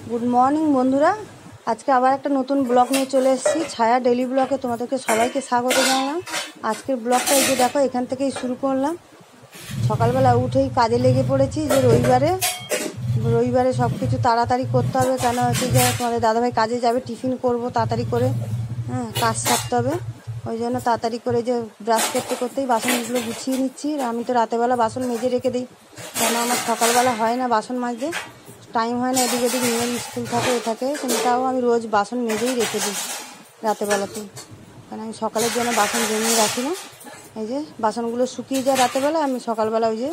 Good morning বন্ধুরা, আজকে আবার একটা নতুন ব্লগ নিয়ে চলে এসেছি। ছায়া ডেলি ব্লগে তোমাদেরকে সবাইকে স্বাগত জানালাম। আজকের ব্লগটা এই যে দেখো, এখান থেকেই শুরু করলাম। সকালবেলা উঠেই কাজে লেগে পড়েছি, যে রবিবারে সব কিছু তাড়াতাড়ি করতে হবে। কেন হচ্ছে যে তোমাদের দাদাভাই কাজে যাবে, টিফিন করব তাড়াতাড়ি করে, কাজ সারতে হবে। ওই জন্য তাড়াতাড়ি করে যে ব্রাশ করতে করতেই বাসনগুলো গুছিয়ে নিচ্ছি। আমি তো রাতেরবেলা বাসন মেজে রেখে দিই, কেন আমার সকালবেলা হয় না বাসন মাজতে, টাইম হয় না, এদিক ওদিক নিয়ে স্কুল থাকে থাকে। কিন্তু তাও আমি রোজ বাসন মেজেই রেখে দিই রাতেরবেলাতে, কারণ আমি সকালের জন্য বাসন জমিয়ে রাখি না। এই যে বাসনগুলো শুকিয়ে যায় রাতেরবেলা, আমি সকালবেলা ওই যে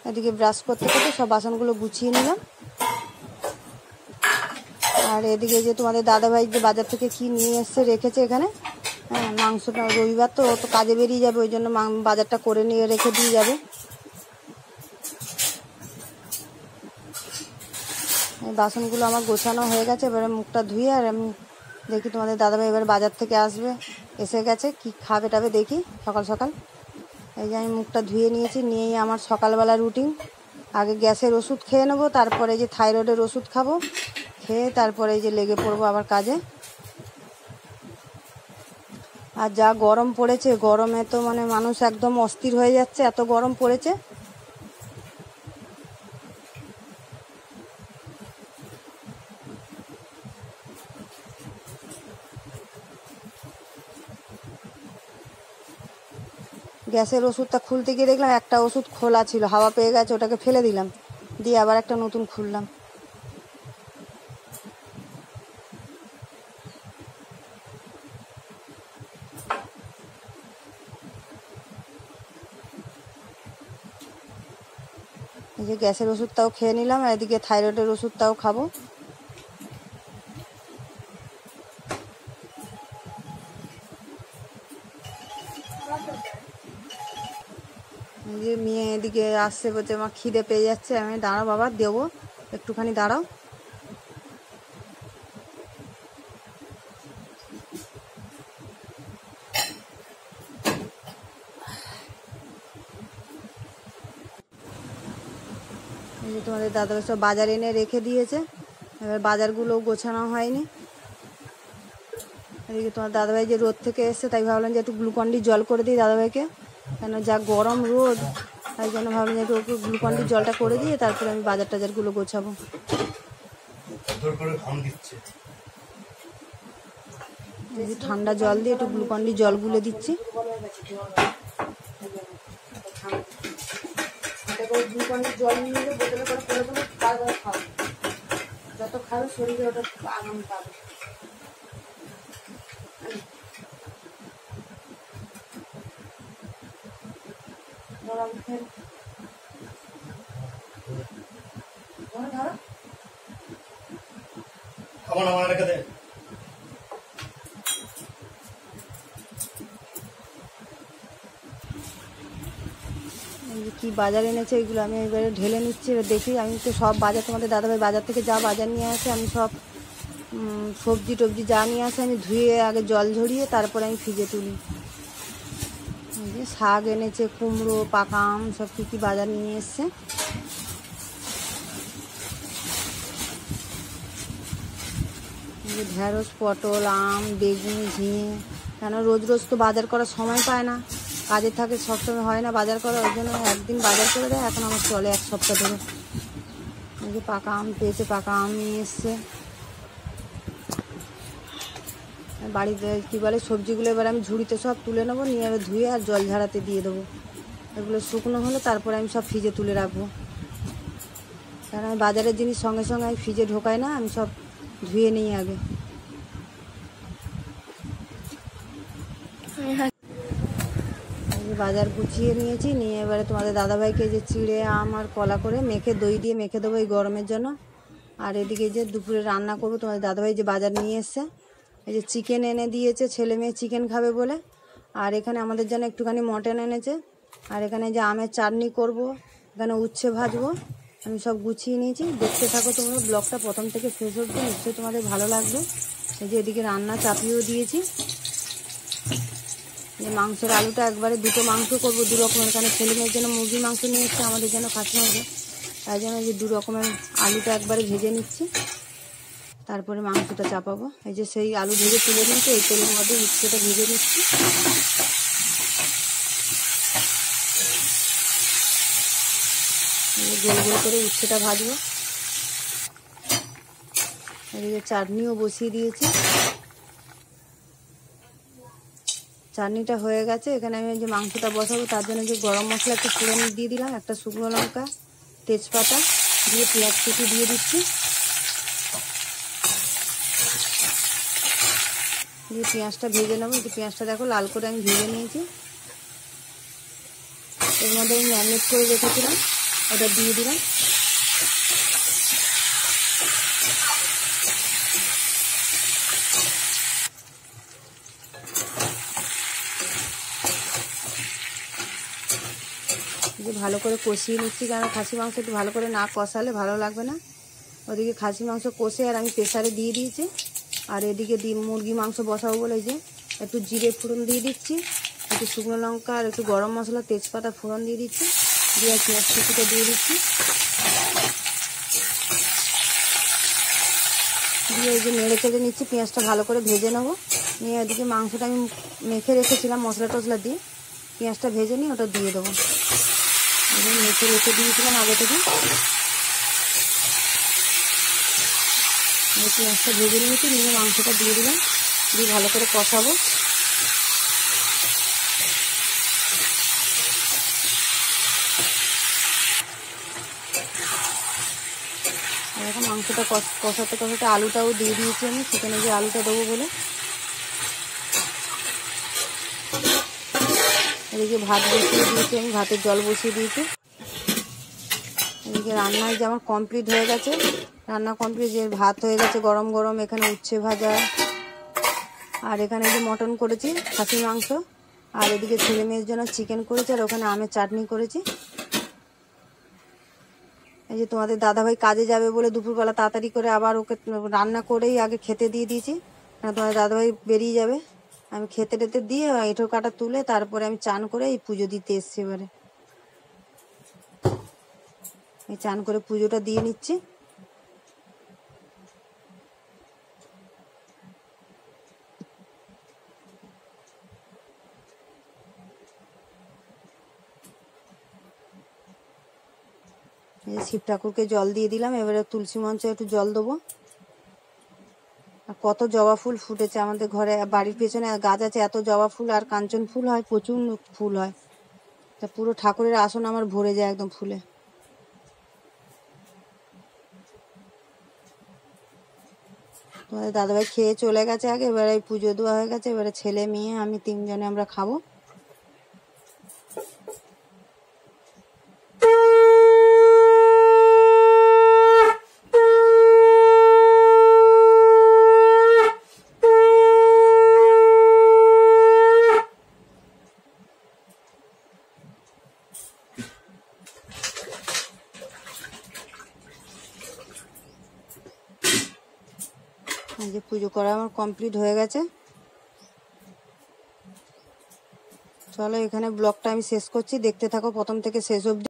এদিকে ব্রাশ করতে করতে সব বাসনগুলো গুছিয়ে নিলাম। আর এদিকে যে তোমাদের দাদাভাই যে বাজার থেকে কি নিয়ে এসছে রেখেছে এখানে, মাংসটা রবিবার তো ও তো কাজে বেরিয়ে যাবে, ওই জন্য বাজারটা করে নিয়ে রেখে দিয়ে যাবে। এই বাসনগুলো আমার গোছানো হয়ে গেছে, এবারে মুখটা ধুয়ে আর আমি দেখি তোমাদের দাদাভাই এবার বাজার থেকে আসবে, এসে গেছে, কি খাবে টাবে দেখি সকাল সকাল। এই যে আমি মুখটা ধুয়ে নিয়েছি, নিয়েই আমার সকালবেলা রুটিন। আগে গ্যাসের ওষুধ খেয়ে নেবো, তারপরে যে থাইরয়েডের ওষুধ খাবো, খেয়ে তারপরে এই যে লেগে পড়বো আবার কাজে। আর যা গরম পড়েছে, গরমে তো মানে মানুষ একদম অস্থির হয়ে যাচ্ছে, এত গরম পড়েছে। গ্যাসের ওষুধটা খুলতে গিয়ে দেখলাম একটা ওষুধ খোলা ছিল, হাওয়া পেয়ে গেছে, ওটাকে ফেলে দিলাম, দিয়ে আবার একটা নতুন খুললাম। এই যে গ্যাসের ওষুধটাও খেয়ে নিলাম, আর এদিকে থাইরয়েডের ওষুধটাও খাবো। এই যে মেয়ে এদিকে আসছে, বলছে আমার খিদে পেয়ে যাচ্ছে। আমি দাঁড়াও বাবা, দেবো, একটুখানি দাঁড়াও। এই যে তোমাদের দাদাভাই সব বাজার এনে রেখে দিয়েছে, এবার বাজারগুলো গোছানো হয়নি। এদিকে তোমার দাদাভাই যে রোদ থেকে এসছে, তাই ভাবলাম যে একটু গ্লুকন্ডি জল করে দিই দাদাভাইকে, কেন যা গরম রোদ, তাই জন্য ভাবলাম যে একটু গ্লুকন্ডি জলটা করে দিয়ে তারপরে আমি বাজার টাজারগুলো গোছাবো। ঠান্ডা জল দিয়ে একটু গ্লুকন্ডি জল গুলে দিচ্ছি। জল নিয়ে বোতলে করে করে দেবো, তারপরে খাবো, যত খাবে শরীরে ওটা আরাম পাবে। কি বাজার এনেছে এগুলো আমি এবারে ঢেলে নিচ্ছি, এবার দেখি। আমি তো সব বাজার, তোমাদের দাদাভাই বাজার থেকে যা বাজার নিয়ে আসে, আমি সব সবজি টবজি যা নিয়ে আসে আমি ধুয়ে আগে জল ঝরিয়ে তারপরে আমি ফ্রিজে তুলি। এই যে শাক এনেছে, কুমড়ো, পাকা আম, সব কী কী বাজার নিয়ে এসছে। ঢেঁড়স, পটল, আম, বেগুন, ঝিঙে, কেন রোজ রোজ তো বাজার করার সময় পায় না, কাজে থাকে, সবসময় হয় না বাজার করা, ওই জন্য একদিন বাজার করে দেয়। এখন আমার চলে এক সপ্তাহ ধরে। এই যে পাকা আম পেয়েছে, পাকা আম নিয়ে এসছে। বাড়িতে কী বলে সবজিগুলো এবার আমি ঝুড়িতে সব তুলে নেবো, নিয়ে এবার ধুয়ে আর জল ঝাড়াতে দিয়ে দেবো। এগুলো শুকনো হলে তারপরে আমি সব ফ্রিজে তুলে রাখবো, কারণ আমি বাজারের জিনিস সঙ্গে সঙ্গে আমি ফ্রিজে ঢোকাই না, আমি সব ধুয়ে নিই আগে। বাজার গুছিয়ে নিয়েছি, নিয়ে এবারে তোমাদের দাদাভাইকে যে চিড়ে আম আর কলা করে মেখে, দই দিয়ে মেখে দেবো এই গরমের জন্য। আর এদিকে যে দুপুরে রান্না করবো, তোমাদের দাদাভাই যে বাজার নিয়ে এসছে, এই যে চিকেন এনে দিয়েছে, ছেলে মেয়ে চিকেন খাবে বলে। আর এখানে আমাদের জন্য একটুখানি মটন এনেছে। আর এখানে যে আমের চাটনি করব, এখানে উচ্ছে ভাজবো, আমি সব গুছিয়ে নিয়েছি। দেখতে থাকো তোমরা ব্লগটা প্রথম থেকে শেষ অবধি, নিশ্চয়ই তোমাদের ভালো লাগবে। এই যে এদিকে রান্না চাপিয়েও দিয়েছি। যে মাংসের আলুটা একবারে দুটো মাংস করবো, দু রকমের, কারণ ছেলে মেয়ের জন্য মুরগির মাংস নিয়ে এসছে, আমাদের জন্য খাসি মাংস, তাই জন্য যে দু রকমের আলুটা একবারে ভেজে নিচ্ছি। তারপরে মাংসটা চাপাবো। এই যে সেই আলু ভেজে তুলে নিয়েছি, এই তেলের মধ্যে উচ্ছেটা ভেজে নিচ্ছি। গোল গোল করে উচ্ছেটা ভাজবো। এদিকে চাটনিও বসিয়ে দিয়েছি। চাটনিটা হয়ে গেছে। এখানে আমি যে মাংসটা বসাবো তার জন্য যে গরম মশলা একটু ফোড়ন দিয়ে দিলাম, একটা শুকনো লঙ্কা, তেজপাতা দিয়ে পেঁয়াজ কুচি দিয়ে দিচ্ছি। দিয়ে পেঁয়াজটা ভেজে নেবো। যে পেঁয়াজটা দেখো লাল করে আমি ভেজে নিয়েছি। এর মধ্যে আমি ম্যারিনেট করে রেখেছিলাম, ওটা দিয়ে দিলাম। যে ভালো করে কষিয়ে নিচ্ছি, কারণ খাসি মাংস একটু ভালো করে না কষালে ভালো লাগবে না। ওদিকে খাসি মাংস কষে আর আমি প্রেসারে দিয়ে দিয়েছি। আর এদিকে মুরগি মাংস বসাবো বলে যে একটু জিরে ফোড়ন দিয়ে দিচ্ছি, একটু শুকনো লঙ্কা আর একটু গরম মশলা তেজপাতা ফোড়ন দিয়ে দিচ্ছি, দিয়ে পেঁয়াজ কুচিটা দিয়ে দিচ্ছি। দিয়ে এই যে নেড়ে চেড়ে নিচ্ছি, পেঁয়াজটা ভালো করে ভেজে নেবো। নিয়ে এদিকে মাংসটা আমি মেখে রেখেছিলাম মশলা টশলা দিয়ে, পেঁয়াজটা ভেজে নিয়ে ওটা দিয়ে দেবো। মেখে রেখে দিয়েছিলাম আগে থেকে। পেঁয়াজটা ভেজে নিয়েছি, নিয়ে মাংসটা দিয়ে দিলাম, দিয়ে ভালো করে কষাবো। এখন মাংসটা কষাতে কষাতে আলুটাও দিয়ে দিয়েছি আমি, সেখানে যে আলুটা দেবো বলে। এদিকে ভাত বসিয়ে দিয়েছি আমি, ভাতের জল বসিয়ে দিয়েছি। এদিকে রান্না যে আমার কমপ্লিট হয়ে গেছে, রান্না কমপ্লিট। যে ভাত হয়ে গেছে গরম গরম, এখানে উচ্ছে ভাজা, আর এখানে যে মটন করেছি খাসির মাংস, আর এদিকে ছেলে মেয়ের জন্য চিকেন করেছি, আর ওখানে আমের চাটনি করেছি। এই যে তোমাদের দাদাভাই কাজে যাবে বলে দুপুরবেলা তাড়াতাড়ি করে আবার ওকে রান্না করেই আগে খেতে দিয়ে দিয়েছি, কারণ তোমাদের দাদাভাই বেরিয়ে যাবে। আমি খেতে টেতে দিয়ে এঁঠো কাটা তুলে তারপরে আমি চান করে এই পুজো দিতে এসছি। এবারে এই চান করে পুজোটা দিয়ে নিচ্ছি। শিব ঠাকুরকে জল দিয়ে দিলাম। এবারে তুলসী মঞ্চে একটু জল দেবো। আর কত জবা ফুল ফুটেছে আমাদের ঘরে, বাড়ির পেছনে গাছ আছে, এত জবা ফুল আর কাঞ্চন ফুল হয়, প্রচুর ফুল হয়। তা পুরো ঠাকুরের আসন আমার ভরে যায় একদম ফুলে। তোমাদের দাদাভাই খেয়ে চলে গেছে আগে, এবারে পুজো দেওয়া হয়ে গেছে। এবারে ছেলে মেয়ে আমি তিনজনে আমরা খাবো। এই যে পুজো করা আমার কমপ্লিট হয়ে গেছে। চলো এখানে ব্লগটা আমি শেষ করছি, দেখতে থাকো প্রথম থেকে শেষ অবধি।